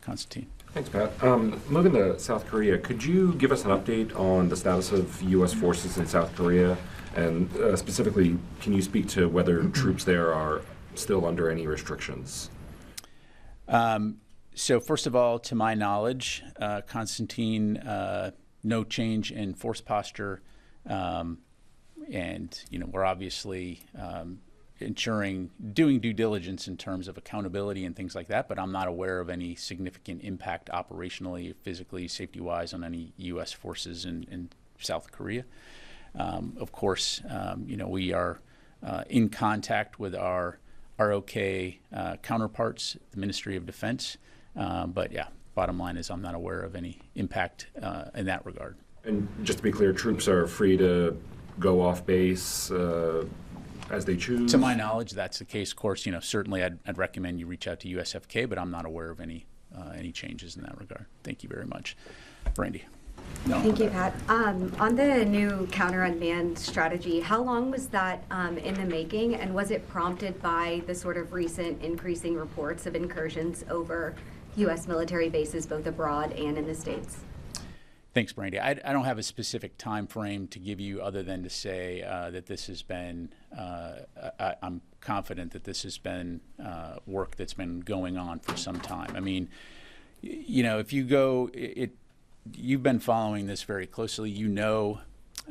Constantine. Thanks, Pat. Moving to South Korea, could you give us an update on the status of U.S. forces in South Korea? And specifically, can you speak to whether troops there are still under any restrictions? So first of all, to my knowledge, Constantine, no change in force posture. And, we're obviously doing due diligence in terms of accountability and things like that, but I'm not aware of any significant impact operationally, physically, safety-wise on any U.S. forces in South Korea. Of course, we are in contact with our ROK counterparts, the Ministry of Defense. But yeah, bottom line is I'm not aware of any impact in that regard. And just to be clear, troops are free to go off base as they choose? To my knowledge, that's the case. Of course, certainly I'd recommend you reach out to USFK, but I'm not aware of any changes in that regard. Thank you very much. Brandy. No. Thank you, Pat. On the new counter-unmanned strategy, how long was that in the making, and was it prompted by the sort of recent increasing reports of incursions over U.S. military bases, both abroad and in the States? Thanks, Brandy. I don't have a specific time frame to give you other than to say that this has been, I'm confident that this has been work that's been going on for some time. I mean, if you go, you've been following this very closely.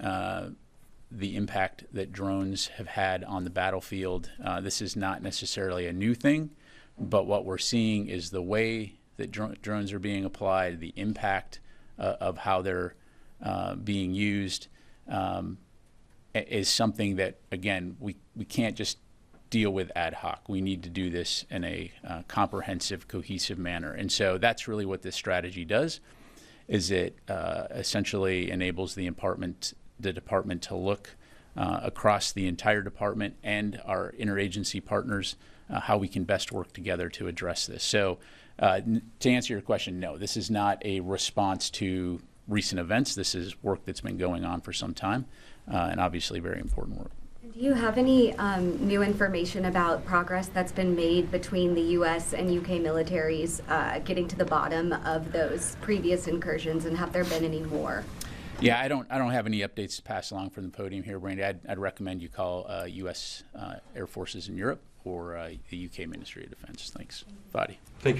The impact that drones have had on the battlefield. This is not necessarily a new thing, but what we're seeing is the way that drones are being applied, the impact of how they're being used is something that, again, we can't just deal with ad hoc. We need to do this in a comprehensive, cohesive manner. And so that's really what this strategy does, is it essentially enables the department to look across the entire department and our interagency partners how we can best work together to address this. So to answer your question, no, this is not a response to recent events. This is work that's been going on for some time, and obviously very important work. Do you have any new information about progress that's been made between the U.S. and U.K. militaries getting to the bottom of those previous incursions, and have there been any more? Yeah, I don't have any updates to pass along from the podium here, Brandy. I'd recommend you call U.S. Air Forces in Europe or the U.K. Ministry of Defense. Thanks. Fadi. Thank you.